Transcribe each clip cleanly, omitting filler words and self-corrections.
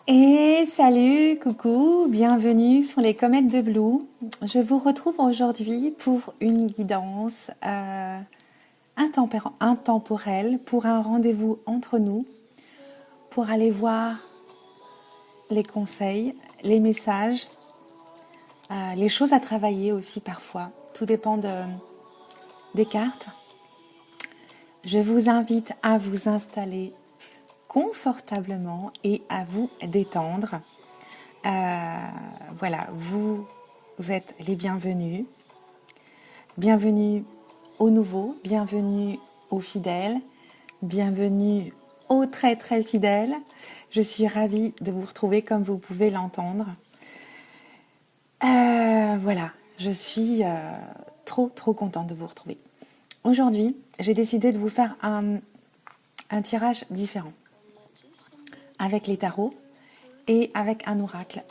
Et salut, coucou, bienvenue sur les comètes de Blue. Je vous retrouve aujourd'hui pour une guidance intemporelle, pour un rendez-vous entre nous, pour aller voir les conseils, les messages, les choses à travailler aussi parfois. Tout dépend des cartes. Je vous invite à vous installer confortablement et à vous détendre. Voilà, vous êtes les bienvenus. Bienvenue aux nouveaux, bienvenue aux fidèles, bienvenue aux très très fidèles. Je suis ravie de vous retrouver comme vous pouvez l'entendre. Voilà, je suis trop contente de vous retrouver. Aujourd'hui, j'ai décidé de vous faire un tirage différent avec les tarots et avec un oracle.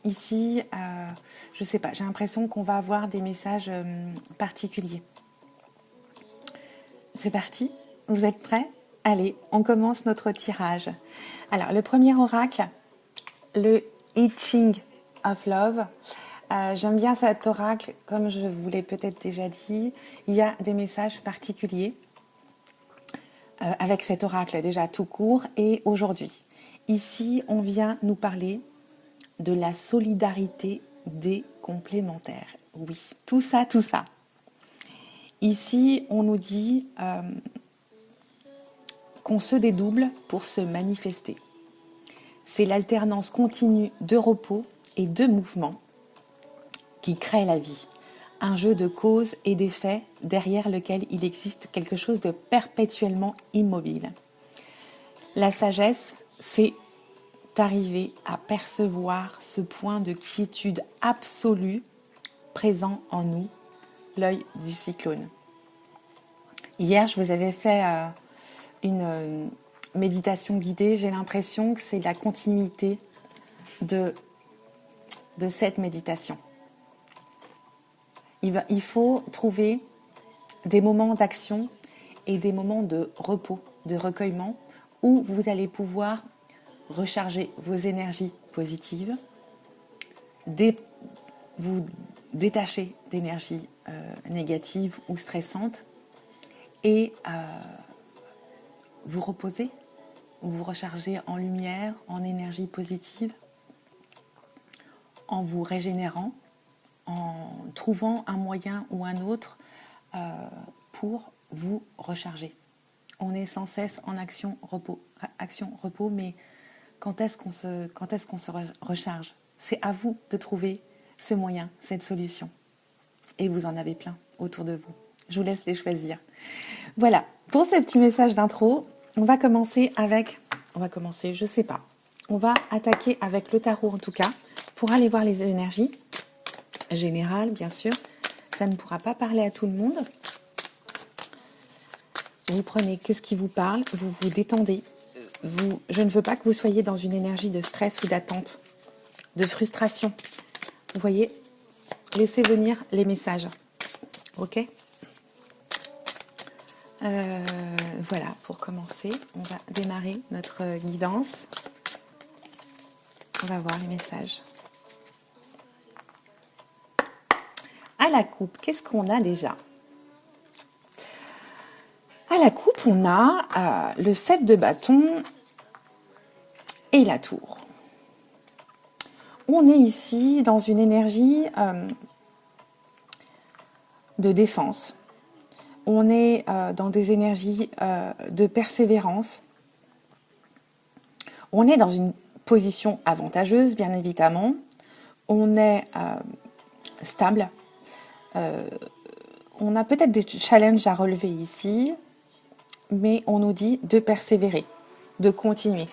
Ici, je sais pas, j'ai l'impression qu'on va avoir des messages particuliers. C'est parti, vous êtes prêts? Allez, on commence notre tirage. Alors, le premier oracle, le I Ching of Love. J'aime bien cet oracle, comme je vous l'ai peut-être déjà dit, il y a des messages particuliers avec cet oracle déjà tout court et aujourd'hui. Ici, on vient nous parler de la solidarité des complémentaires. Oui, tout ça, tout ça. Ici, on nous dit qu'on se dédouble pour se manifester. C'est l'alternance continue de repos et de mouvement qui crée la vie. Un jeu de causes et d'effets derrière lequel il existe quelque chose de perpétuellement immobile. La sagesse, c'est d'arriver à percevoir ce point de quiétude absolue présent en nous, l'œil du cyclone. Hier, je vous avais fait une méditation guidée. J'ai l'impression que c'est la continuité de cette méditation. Il faut trouver des moments d'action et des moments de repos, de recueillement, où vous allez pouvoir recharger vos énergies positives, vous détacher d'énergies négatives ou stressantes et vous reposer, vous recharger en lumière, en énergie positive, en vous régénérant, en trouvant un moyen ou un autre pour vous recharger. On est sans cesse en action-repos, mais quand est-ce qu'on se recharge? C'est à vous de trouver ce moyen, cette solution. Et vous en avez plein autour de vous. Je vous laisse les choisir. Voilà, pour ce petit message d'intro, on va attaquer avec le tarot en tout cas, pour aller voir les énergies générales, bien sûr. Ça ne pourra pas parler à tout le monde. Vous prenez que ce qui vous parle, vous vous détendez. Je ne veux pas que vous soyez dans une énergie de stress ou d'attente, de frustration. Vous voyez, laissez venir les messages. Ok ? Voilà, pour commencer, on va démarrer notre guidance. On va voir les messages. À la coupe, qu'est-ce qu'on a déjà ? À la coupe, on a le 7 de bâton et la tour. On est ici dans une énergie de défense. On est dans des énergies de persévérance. On est dans une position avantageuse, bien évidemment. On est stable. On a peut-être des challenges à relever ici, mais on nous dit de persévérer, de continuer.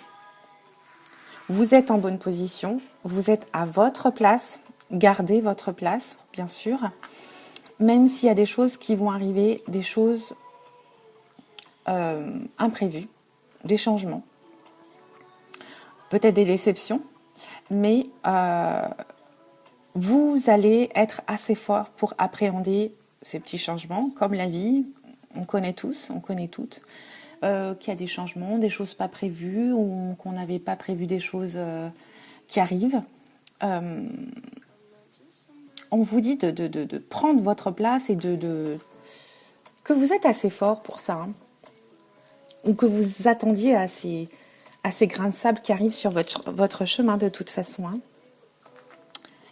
Vous êtes en bonne position, vous êtes à votre place, gardez votre place, bien sûr, même s'il y a des choses qui vont arriver, des choses imprévues, des changements, peut-être des déceptions, mais vous allez être assez fort pour appréhender ces petits changements, comme la vie, on connaît tous, on connaît toutes. qu'il y a des changements, des choses pas prévues ou qu'on n'avait pas prévu des choses qui arrivent. On vous dit de prendre votre place et que vous êtes assez fort pour ça, hein, ou que vous attendiez à ces grains de sable qui arrivent sur votre chemin de toute façon. Hein.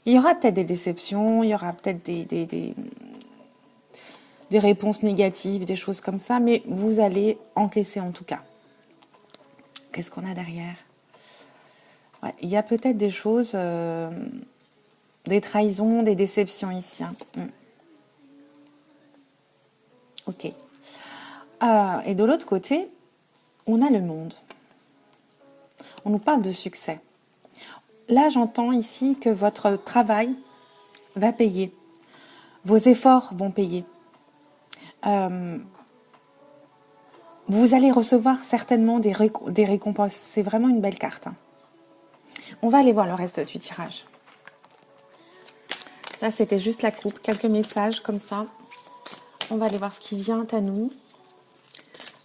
Il y aura peut-être des déceptions, il y aura peut-être des réponses négatives, des choses comme ça, mais vous allez encaisser en tout cas. Qu'est-ce qu'on a derrière? Ouais, il y a peut-être des choses, des trahisons, des déceptions ici. Hein. Ok. Et de l'autre côté, on a le monde. On nous parle de succès. Là, j'entends ici que votre travail va payer. Vos efforts vont payer. Vous allez recevoir certainement des récompenses. C'est vraiment une belle carte. Hein. On va aller voir le reste du tirage. Ça, c'était juste la coupe. Quelques messages comme ça. On va aller voir ce qui vient à nous.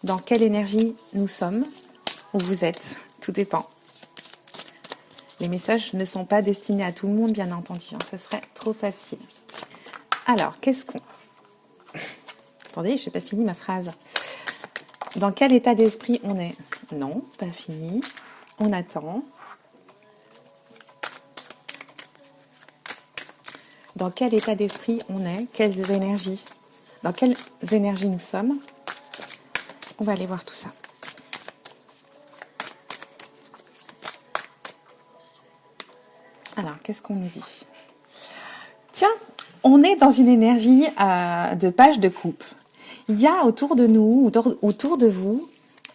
Dans quelle énergie nous sommes. Où vous êtes. Tout dépend. Les messages ne sont pas destinés à tout le monde, bien entendu. Hein. Ce serait trop facile. Alors, qu'est-ce qu'on... Attendez, je n'ai pas fini ma phrase. Dans quel état d'esprit on est? Non, pas fini. On attend. Dans quel état d'esprit on est? Quelles énergies? Dans quelles énergies nous sommes? On va aller voir tout ça. Alors, qu'est-ce qu'on nous dit? Tiens, on est dans une énergie de page de coupe. Il y a autour de nous, autour de vous,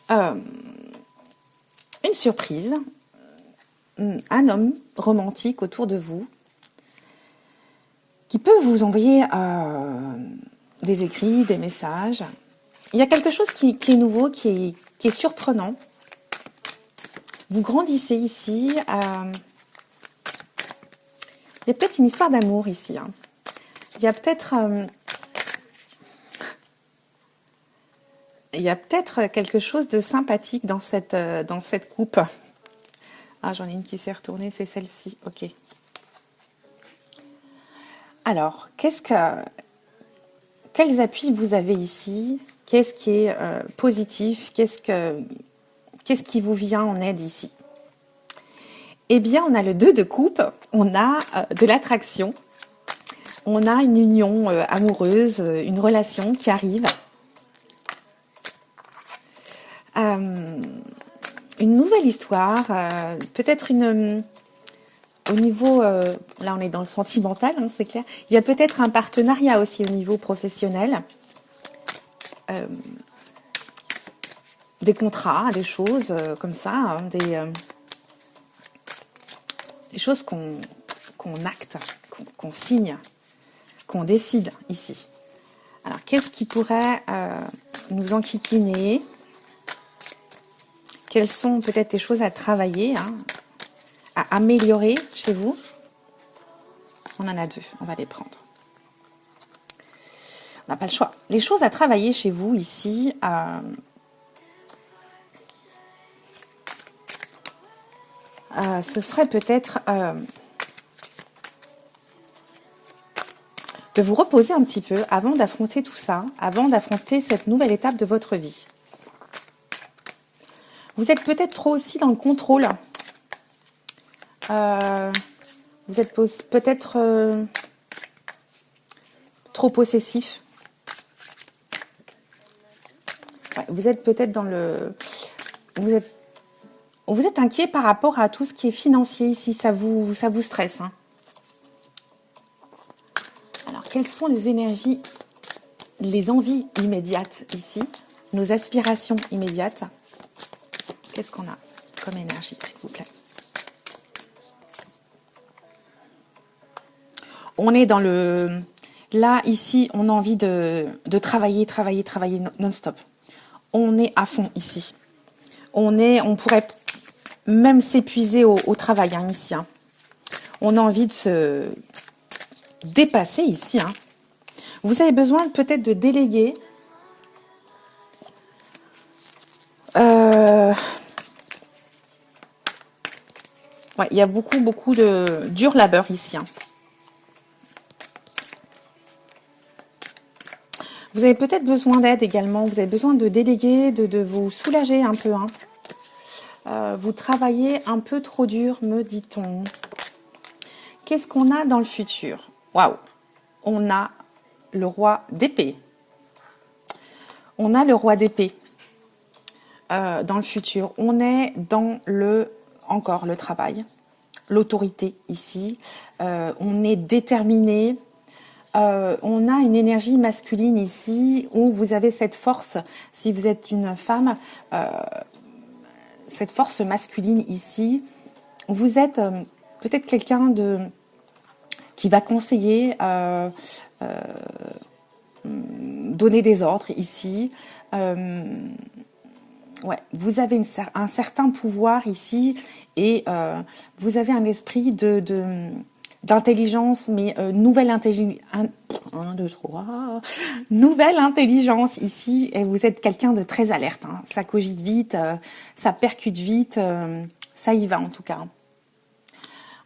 une surprise, un homme romantique autour de vous, qui peut vous envoyer des écrits, des messages. Il y a quelque chose qui est nouveau, qui est surprenant. Vous grandissez ici. Il y a peut-être une histoire d'amour ici. Hein. Il y a peut-être quelque chose de sympathique dans cette coupe. Ah, j'en ai une qui s'est retournée, c'est celle-ci. Ok. Alors, quels appuis vous avez ici? Qu'est-ce qui est positif? Qu'est-ce qui vous vient en aide ici? Eh bien, on a le 2 de coupe, on a de l'attraction, on a une union amoureuse, une relation qui arrive. Une nouvelle histoire, peut-être au niveau, là on est dans le sentimental, hein, c'est clair. Il y a peut-être un partenariat aussi au niveau professionnel. Des contrats, des choses comme ça, hein, des choses qu'on acte, qu'on signe, qu'on décide ici. Alors, qu'est-ce qui pourrait nous enquiquiner? Quelles sont peut-être des choses à travailler, hein, à améliorer chez vous? On en a 2, on va les prendre. On n'a pas le choix. Les choses à travailler chez vous ici... ce serait peut-être de vous reposer un petit peu avant d'affronter tout ça, avant d'affronter cette nouvelle étape de votre vie. Vous êtes peut-être trop aussi dans le contrôle. Vous êtes peut-être trop possessif. Ouais, vous êtes peut-être dans le... Vous êtes inquiet par rapport à tout ce qui est financier ici, ça vous stresse. Hein. Alors, quelles sont les énergies, les envies immédiates ici, nos aspirations immédiates? Qu'est-ce qu'on a comme énergie, s'il vous plaît? On est dans le... Là, ici, on a envie de travailler non-stop. On est à fond ici. On pourrait même s'épuiser au travail, hein, ici. Hein. On a envie de se dépasser ici. Hein. Vous avez besoin peut-être de déléguer Ouais, il y a beaucoup de dur labeur ici. Hein. Vous avez peut-être besoin d'aide également. Vous avez besoin de déléguer, de vous soulager un peu. Hein. Vous travaillez un peu trop dur, me dit-on. Qu'est-ce qu'on a dans le futur? Waouh! On a le roi d'épée. On a le roi d'épée dans le futur. On est dans encore le travail, l'autorité ici. On est déterminé. On a une énergie masculine ici où vous avez cette force, si vous êtes une femme, cette force masculine ici. Vous êtes peut-être quelqu'un qui va conseiller, donner des ordres ici. Ouais, vous avez un certain pouvoir ici et vous avez un esprit d'intelligence, mais nouvelle intelligence. 1, 2, 3. Nouvelle intelligence ici, et vous êtes quelqu'un de très alerte. Hein. Ça cogite vite, ça percute vite, ça y va en tout cas.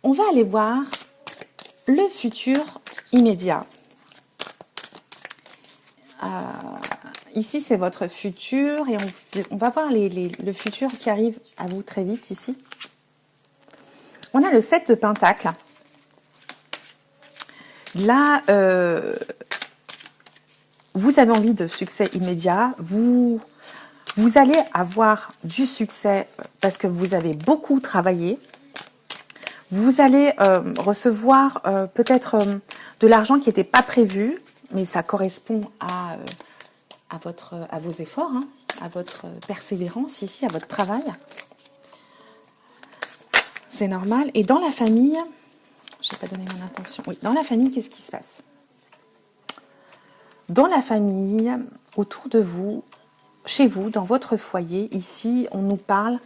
On va aller voir le futur immédiat. Ici, c'est votre futur et on va voir le futur qui arrive à vous très vite ici. On a le 7 de Pentacle. Là, vous avez envie de succès immédiat. Vous allez avoir du succès parce que vous avez beaucoup travaillé. Vous allez recevoir peut-être de l'argent qui n'était pas prévu, mais ça correspond à vos efforts, hein, à votre persévérance ici, à votre travail. C'est normal. Et dans la famille, je n'ai pas donné mon intention. Oui, dans la famille, qu'est-ce qui se passe? Dans la famille, autour de vous, chez vous, dans votre foyer, ici, on nous parle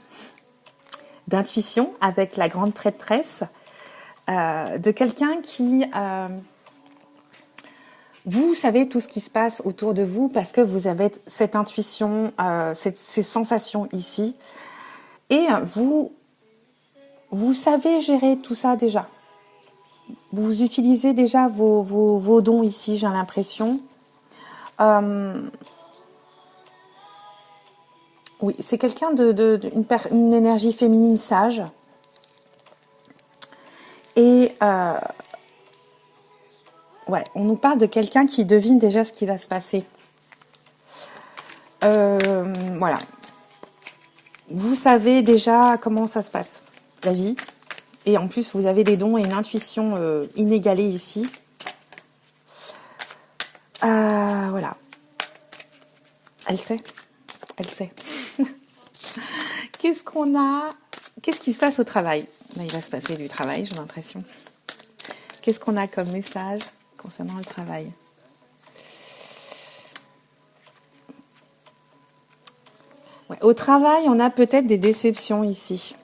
d'intuition avec la grande prêtresse, de quelqu'un qui... vous savez tout ce qui se passe autour de vous parce que vous avez cette intuition, ces sensations ici. Et vous savez gérer tout ça déjà. Vous utilisez déjà vos dons ici, j'ai l'impression. Oui, c'est quelqu'un une énergie féminine sage. Et... ouais, on nous parle de quelqu'un qui devine déjà ce qui va se passer. Voilà. Vous savez déjà comment ça se passe, la vie. Et en plus, vous avez des dons et une intuition inégalée ici. Voilà. Elle sait. Elle sait. Qu'est-ce qu'on a? Qu'est-ce qui se passe au travail? Là, il va se passer du travail, j'ai l'impression. Qu'est-ce qu'on a comme message concernant le travail? Ouais, au travail, on a peut-être des déceptions ici.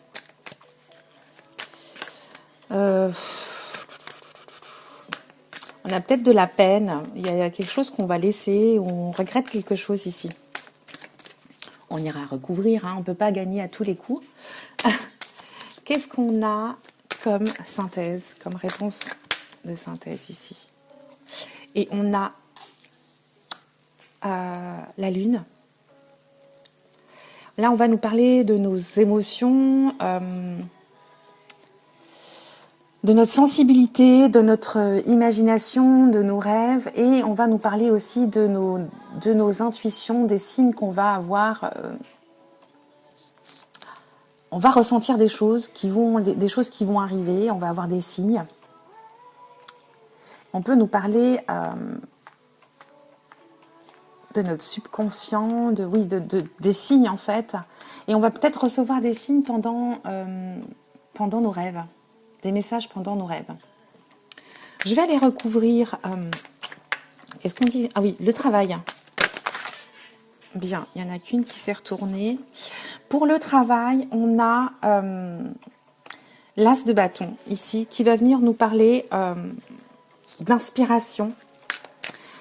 On a peut-être de la peine. Il y a quelque chose qu'on va laisser, on regrette quelque chose ici. On ira recouvrir, hein, on ne peut pas gagner à tous les coups. Qu'est-ce qu'on a comme synthèse, comme réponse de synthèse ici? Et on a la lune. Là, on va nous parler de nos émotions, de notre sensibilité, de notre imagination, de nos rêves. Et on va nous parler aussi de nos intuitions, des signes qu'on va avoir. On va ressentir des choses des choses qui vont arriver. On va avoir des signes. On peut nous parler de notre subconscient, des signes en fait. Et on va peut-être recevoir des signes pendant nos rêves, des messages pendant nos rêves. Je vais aller recouvrir... qu'est-ce qu'on dit? Ah oui, le travail. Bien, il n'y en a qu'une qui s'est retournée. Pour le travail, on a l'as de bâton ici qui va venir nous parler d'inspiration.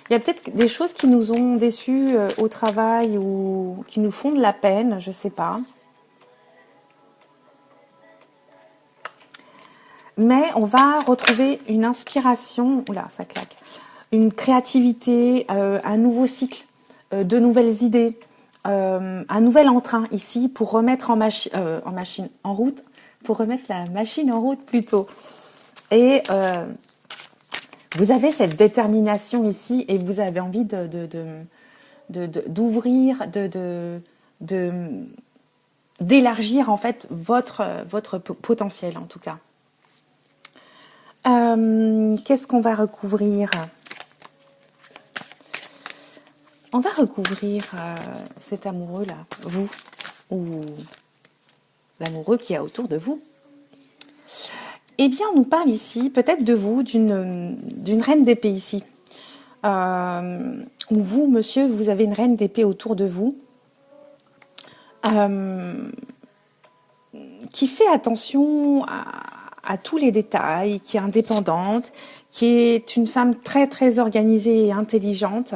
Il y a peut-être des choses qui nous ont déçus au travail ou qui nous font de la peine, je ne sais pas. Mais on va retrouver une inspiration, oula, ça claque, une créativité, un nouveau cycle, de nouvelles idées, un nouvel entrain ici pour remettre en route, pour remettre la machine en route plutôt. Et vous avez cette détermination ici et vous avez envie d'ouvrir, d'élargir en fait votre potentiel en tout cas. Qu'est-ce qu'on va recouvrir? On va recouvrir cet amoureux-là, vous, ou l'amoureux qui est autour de vous. Eh bien, on nous parle ici peut-être de vous, d'une reine d'épée ici. Ou vous, monsieur, vous avez une reine d'épée autour de vous. Qui fait attention à tous les détails, qui est indépendante, qui est une femme très très organisée et intelligente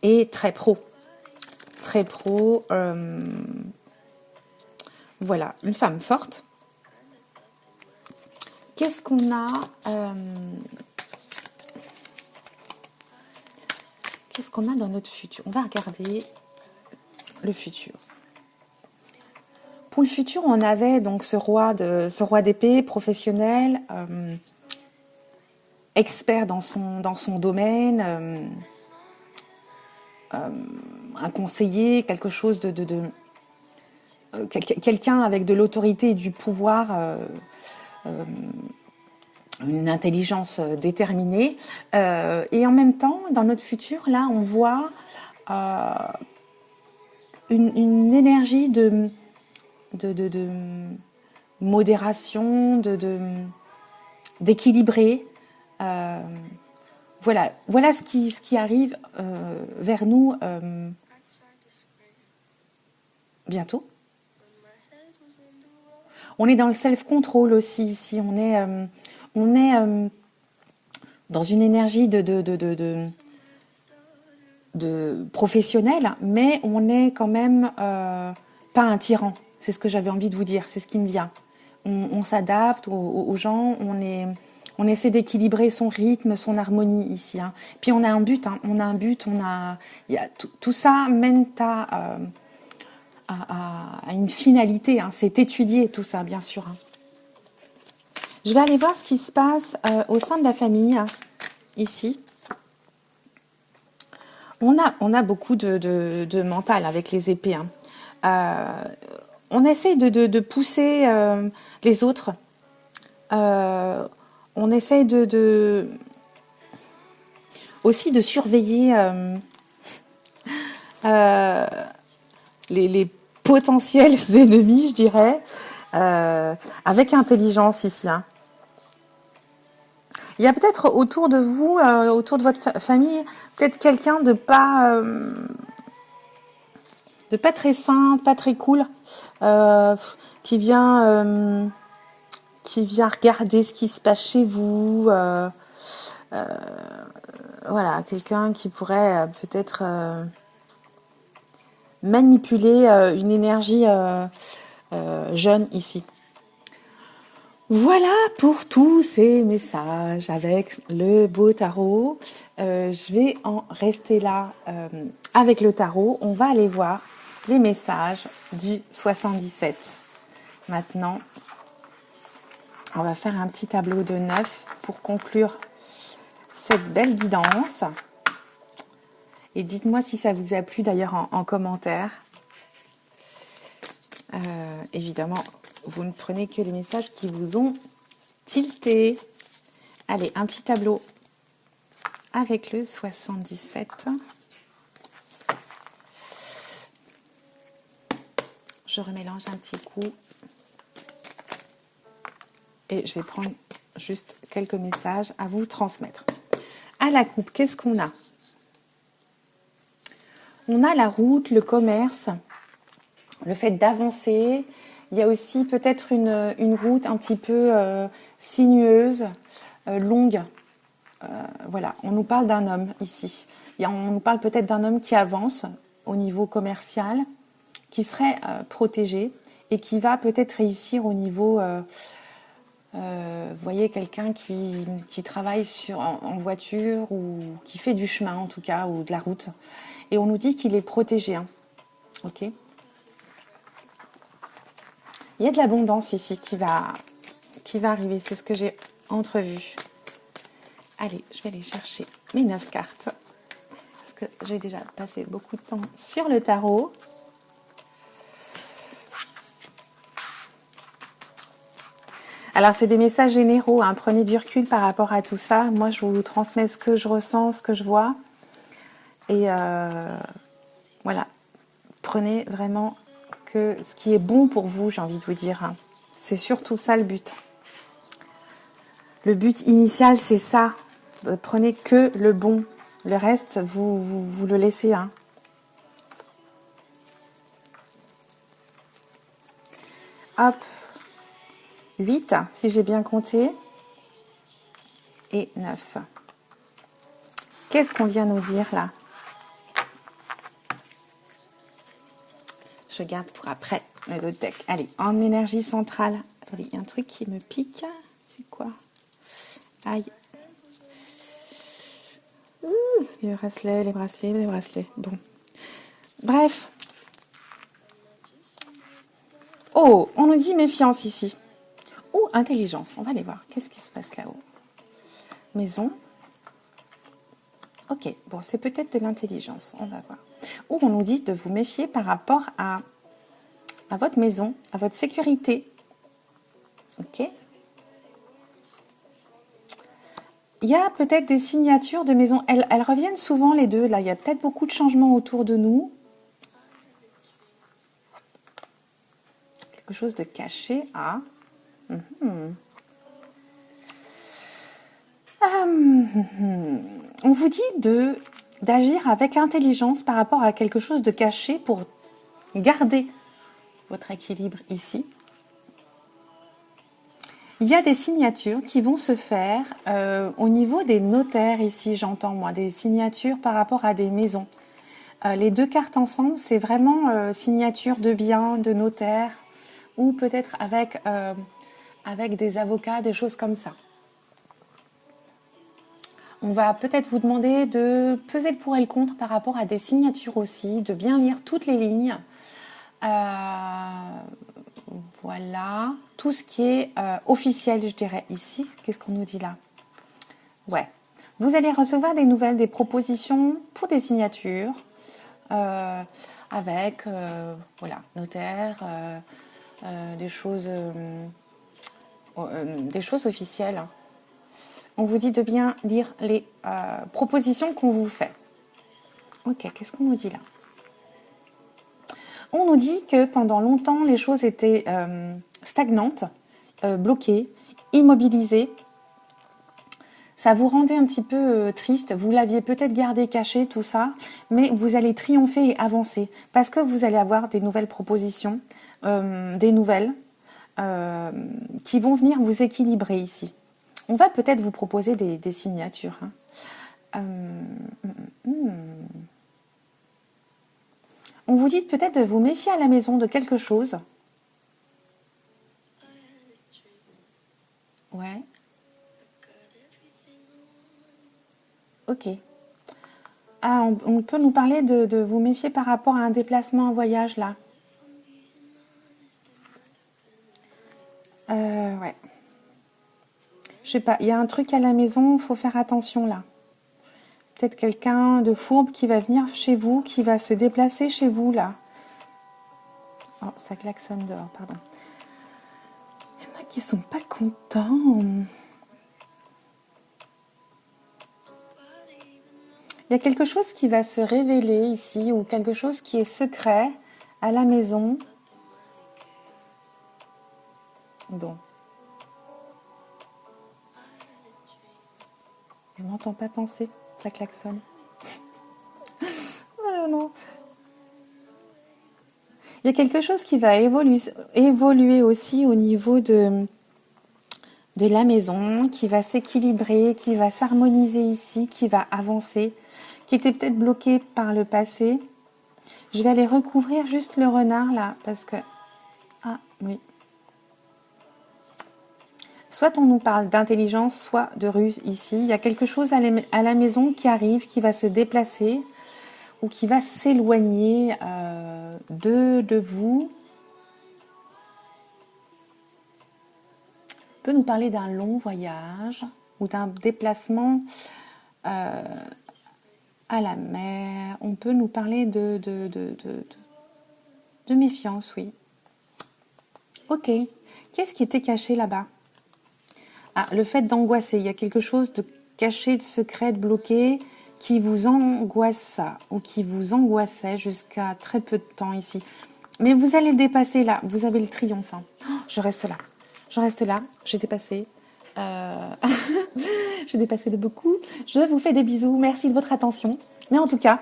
et très pro. Très pro. Voilà, une femme forte. Qu'est-ce qu'on a Qu'est-ce qu'on a dans notre futur? On va regarder le futur. Pour le futur, on avait donc ce roi d'épée professionnel, expert dans son domaine, un conseiller, quelque chose quelqu'un avec de l'autorité et du pouvoir, une intelligence déterminée. Et en même temps, dans notre futur, là, on voit une énergie de modération, d'équilibrer. Voilà ce qui arrive vers nous bientôt. On est dans le self-control aussi ici. On est dans une énergie de professionnel, mais on est quand même pas un tyran. C'est ce que j'avais envie de vous dire, c'est ce qui me vient. On s'adapte aux gens, on essaie d'équilibrer son rythme, son harmonie ici. Hein. Puis on a un but, tout ça mène à une finalité. Hein. C'est étudié tout ça, bien sûr. Hein. Je vais aller voir ce qui se passe au sein de la famille, hein, ici. On a beaucoup de mental avec les épées. Hein. On essaye de pousser les autres. On essaye aussi de surveiller les potentiels ennemis, je dirais, avec intelligence ici. Hein. Il y a peut-être autour de vous, autour de votre famille, peut-être quelqu'un de pas très sain, pas très cool, qui vient regarder ce qui se passe chez vous. Voilà, quelqu'un qui pourrait peut-être manipuler une énergie jeune ici. Voilà pour tous ces messages avec le beau tarot. Je vais en rester là avec le tarot. On va aller voir les messages du 77. Maintenant, on va faire un petit tableau de 9 pour conclure cette belle guidance. Et dites-moi si ça vous a plu d'ailleurs en commentaire. Évidemment, vous ne prenez que les messages qui vous ont tilté. Allez, un petit tableau avec le 77. Je remélange un petit coup. Et je vais prendre juste quelques messages à vous transmettre. À la coupe, qu'est-ce qu'on a? On a la route, le commerce, le fait d'avancer. Il y a aussi peut-être une route un petit peu sinueuse, longue, voilà, on nous parle d'un homme ici. On nous parle peut-être d'un homme qui avance au niveau commercial, qui serait protégé et qui va peut-être réussir au niveau, vous voyez, quelqu'un qui travaille en voiture ou qui fait du chemin en tout cas, ou de la route. Et on nous dit qu'il est protégé. Hein. Ok. Il y a de l'abondance ici qui va arriver, c'est ce que j'ai entrevu. Allez, je vais aller chercher mes 9 cartes. Parce que j'ai déjà passé beaucoup de temps sur le tarot. Alors, c'est des messages généraux. Hein. Prenez du recul par rapport à tout ça. Moi, je vous transmets ce que je ressens, ce que je vois. Et voilà. Prenez vraiment que ce qui est bon pour vous, j'ai envie de vous dire. Hein. C'est surtout ça le but. Le but initial, c'est ça. Prenez que le bon. Le reste, vous le laissez. Hein. Hop. 8, si j'ai bien compté. Et 9. Qu'est-ce qu'on vient nous dire là? Je garde pour après le dos de deck. Allez, en énergie centrale. Attendez, il y a un truc qui me pique. C'est quoi? Aïe. Les bracelets, les bracelets, les bracelets. Bon. Bref. Oh, on nous dit méfiance ici. Ou intelligence. On va aller voir. Qu'est-ce qui se passe là-haut? Maison. Ok, bon, c'est peut-être de l'intelligence. On va voir. Ou on nous dit de vous méfier par rapport à votre maison, à votre sécurité. Ok. Il y a peut-être des signatures de maison. Elles reviennent souvent les deux. Là, il y a peut-être beaucoup de changements autour de nous. Quelque chose de caché. Ah. On vous dit d'agir avec intelligence par rapport à quelque chose de caché pour garder votre équilibre ici. Il y a des signatures qui vont se faire au niveau des notaires ici, j'entends moi, des signatures par rapport à des maisons. Les deux cartes ensemble, c'est vraiment signature de biens, de notaires, ou peut-être avec des avocats, des choses comme ça. On va peut-être vous demander de peser le pour et le contre par rapport à des signatures aussi, de bien lire toutes les lignes. Voilà, tout ce qui est officiel, je dirais, ici. Qu'est-ce qu'on nous dit là? Ouais. Vous allez recevoir des nouvelles, des propositions pour des signatures avec, voilà, notaire, des choses officielles. On vous dit de bien lire les propositions qu'on vous fait. Ok, qu'est-ce qu'on nous dit là? On nous dit que pendant longtemps, les choses étaient stagnantes, bloquées, immobilisées. Ça vous rendait un petit peu triste. Vous l'aviez peut-être gardé caché, tout ça, mais vous allez triompher et avancer parce que vous allez avoir des nouvelles propositions, des nouvelles qui vont venir vous équilibrer ici. On va peut-être vous proposer des signatures. Hein. On vous dit peut-être de vous méfier à la maison de quelque chose. Ouais. Ok. Ah, on peut nous parler de vous méfier par rapport à un déplacement, un voyage là. Ouais. Je sais pas, il y a un truc à la maison, il faut faire attention là. Peut-être quelqu'un de fourbe qui va venir chez vous, qui va se déplacer chez vous là. Oh, ça klaxonne dehors, pardon. Il y en a qui sont pas contents. Il y a quelque chose qui va se révéler ici, ou quelque chose qui est secret à la maison. Bon. Je m'entends pas penser, ça klaxonne. Oh non. Il y a quelque chose qui va évoluer aussi au niveau de de la maison qui va s'équilibrer, qui va s'harmoniser ici, qui va avancer, qui était peut-être bloqué par le passé. Je vais aller recouvrir juste le renard là, parce que... Ah oui. Soit on nous parle d'intelligence, soit de ruse ici. Il y a quelque chose à la maison qui arrive, qui va se déplacer ou qui va s'éloigner de vous. On peut nous parler d'un long voyage ou d'un déplacement à la mer. On peut nous parler de méfiance, oui. Ok. Qu'est-ce qui était caché là-bas? Ah, le fait d'angoisser. Il y a quelque chose de caché, de secret, de bloqué qui vous angoisse ou qui vous angoissait jusqu'à très peu de temps ici. Mais vous allez dépasser là. Vous avez le triomphe. Hein. Oh, je reste là. Je reste là. J'ai dépassé. J'ai dépassé de beaucoup. Je vous fais des bisous. Merci de votre attention. Mais en tout cas,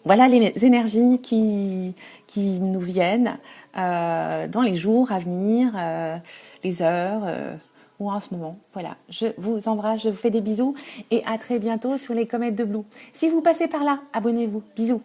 voilà les énergies qui nous viennent dans les jours à venir, les heures ou en ce moment. Voilà, je vous embrasse, je vous fais des bisous et à très bientôt sur les comètes de Blue. Si vous passez par là, abonnez-vous. Bisous.